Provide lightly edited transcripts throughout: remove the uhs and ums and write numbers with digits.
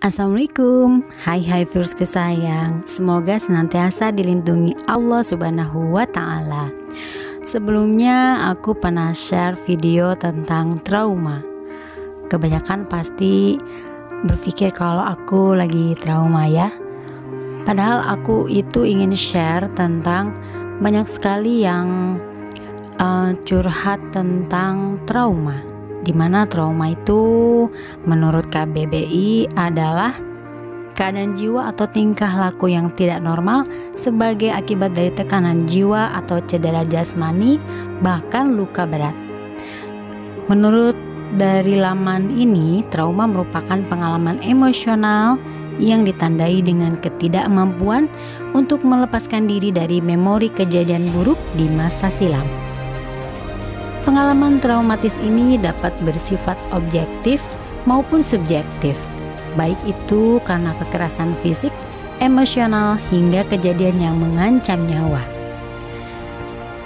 Assalamualaikum, hai viewers sayang. Semoga senantiasa dilindungi Allah Subhanahu wa Ta'ala. Sebelumnya aku pernah share video tentang trauma. Kebanyakan pasti berpikir kalau aku lagi trauma ya. Padahal aku itu ingin share tentang banyak sekali yang curhat tentang trauma, dimana trauma itu menurut KBBI adalah keadaan jiwa atau tingkah laku yang tidak normal sebagai akibat dari tekanan jiwa atau cedera jasmani, bahkan luka berat. Menurut dari laman ini, trauma merupakan pengalaman emosional yang ditandai dengan ketidakmampuan untuk melepaskan diri dari memori kejadian buruk di masa silam. Pengalaman traumatis ini dapat bersifat objektif maupun subjektif, baik itu karena kekerasan fisik, emosional, hingga kejadian yang mengancam nyawa.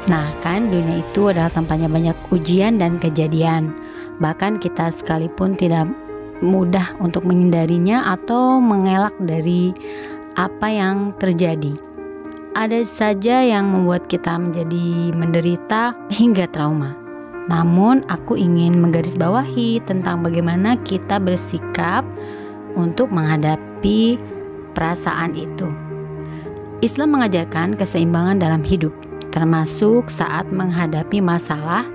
Nah kan, dunia itu adalah tempatnya banyak ujian dan kejadian. Bahkan kita sekalipun tidak mudah untuk menghindarinya atau mengelak dari apa yang terjadi. Ada saja yang membuat kita menjadi menderita hingga trauma. Namun aku ingin menggarisbawahi tentang bagaimana kita bersikap untuk menghadapi perasaan itu. Islam mengajarkan keseimbangan dalam hidup, termasuk saat menghadapi masalah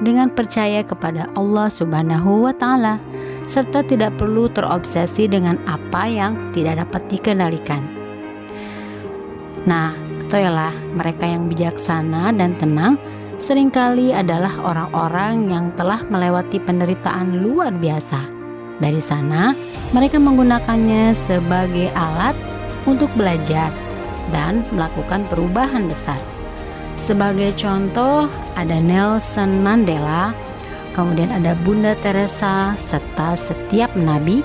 dengan percaya kepada Allah Subhanahu wa Ta'ala, serta tidak perlu terobsesi dengan apa yang tidak dapat dikendalikan. Nah, ketahuilah, mereka yang bijaksana dan tenang seringkali adalah orang-orang yang telah melewati penderitaan luar biasa. Dari sana, mereka menggunakannya sebagai alat untuk belajar dan melakukan perubahan besar. Sebagai contoh, ada Nelson Mandela, kemudian ada Bunda Teresa, serta setiap nabi,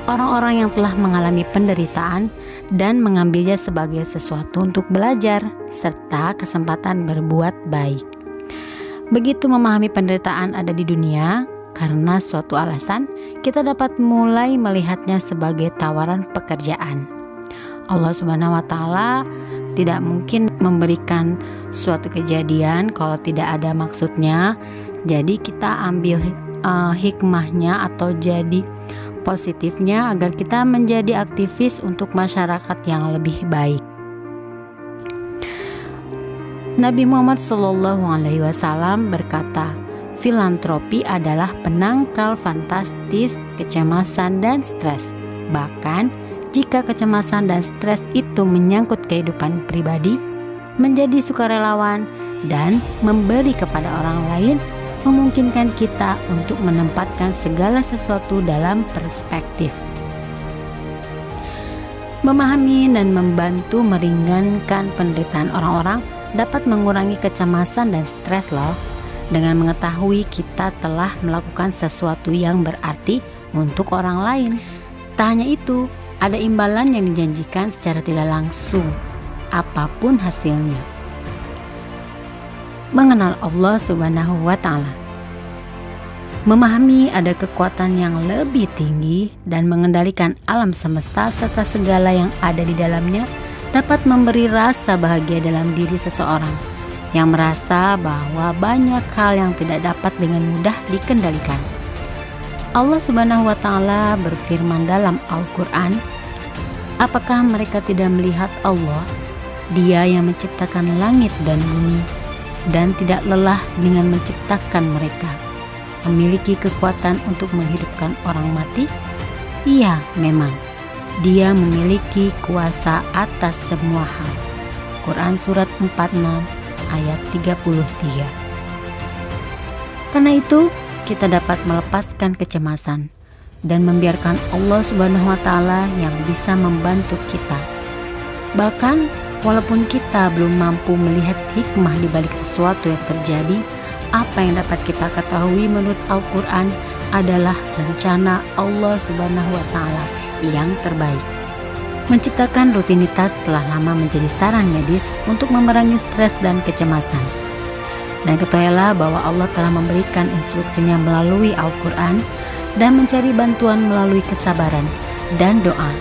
orang-orang yang telah mengalami penderitaan dan mengambilnya sebagai sesuatu untuk belajar, serta kesempatan berbuat baik. Begitu memahami penderitaan ada di dunia, karena suatu alasan, kita dapat mulai melihatnya sebagai tawaran pekerjaan. Allah Subhanahu wa Ta'ala tidak mungkin memberikan suatu kejadian kalau tidak ada maksudnya. Jadi kita ambil hikmahnya atau jadi positifnya agar kita menjadi aktivis untuk masyarakat yang lebih baik. Nabi Muhammad SAW berkata, filantropi adalah penangkal fantastis kecemasan dan stres. Bahkan jika kecemasan dan stres itu menyangkut kehidupan pribadi, menjadi sukarelawan dan memberi kepada orang lain memungkinkan kita untuk menempatkan segala sesuatu dalam perspektif. Memahami dan membantu meringankan penderitaan orang-orang dapat mengurangi kecemasan dan stres loh, dengan mengetahui kita telah melakukan sesuatu yang berarti untuk orang lain. Tak hanya itu, ada imbalan yang dijanjikan secara tidak langsung, apapun hasilnya. Mengenal Allah Subhanahu wa Ta'ala, memahami ada kekuatan yang lebih tinggi dan mengendalikan alam semesta serta segala yang ada di dalamnya dapat memberi rasa bahagia dalam diri seseorang yang merasa bahwa banyak hal yang tidak dapat dengan mudah dikendalikan. Allah Subhanahu wa Ta'ala berfirman dalam Al-Quran, apakah mereka tidak melihat Allah, Dia yang menciptakan langit dan bumi dan tidak lelah dengan menciptakan mereka, memiliki kekuatan untuk menghidupkan orang mati? Iya, memang Dia memiliki kuasa atas semua hal. Quran Surat 46 ayat 33. Karena itu, kita dapat melepaskan kecemasan dan membiarkan Allah Subhanahu wa Ta'ala yang bisa membantu kita. Bahkan, walaupun kita belum mampu melihat hikmah di balik sesuatu yang terjadi, apa yang dapat kita ketahui menurut Al-Quran adalah rencana Allah Subhanahu wa Ta'ala yang terbaik. Menciptakan rutinitas telah lama menjadi saran medis untuk memerangi stres dan kecemasan. Dan ketahuilah bahwa Allah telah memberikan instruksinya melalui Al-Quran dan mencari bantuan melalui kesabaran dan doa.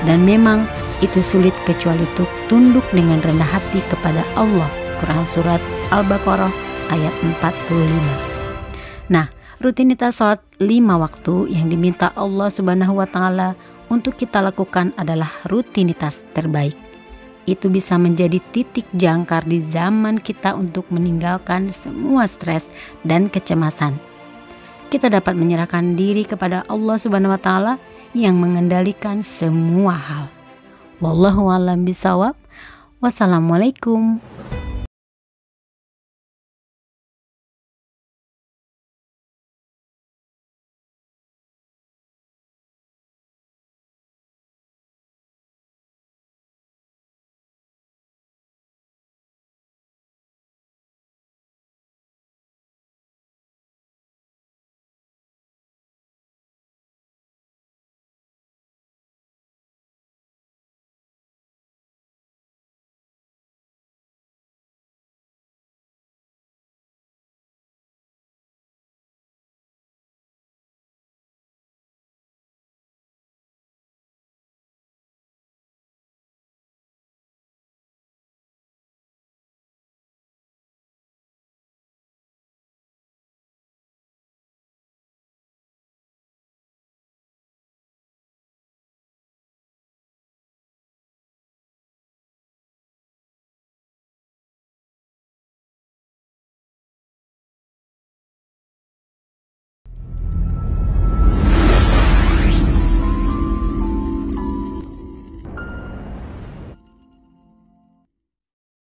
Dan memang itu sulit kecuali untuk tunduk dengan rendah hati kepada Allah. Quran Surat Al-Baqarah ayat 45. Nah, rutinitas salat 5 waktu yang diminta Allah Subhanahu wa Ta'ala untuk kita lakukan adalah rutinitas terbaik. Itu bisa menjadi titik jangkar di zaman kita untuk meninggalkan semua stres dan kecemasan. Kita dapat menyerahkan diri kepada Allah Subhanahu wa Ta'ala yang mengendalikan semua hal. Wallahu a'lam bishawab. Wassalamualaikum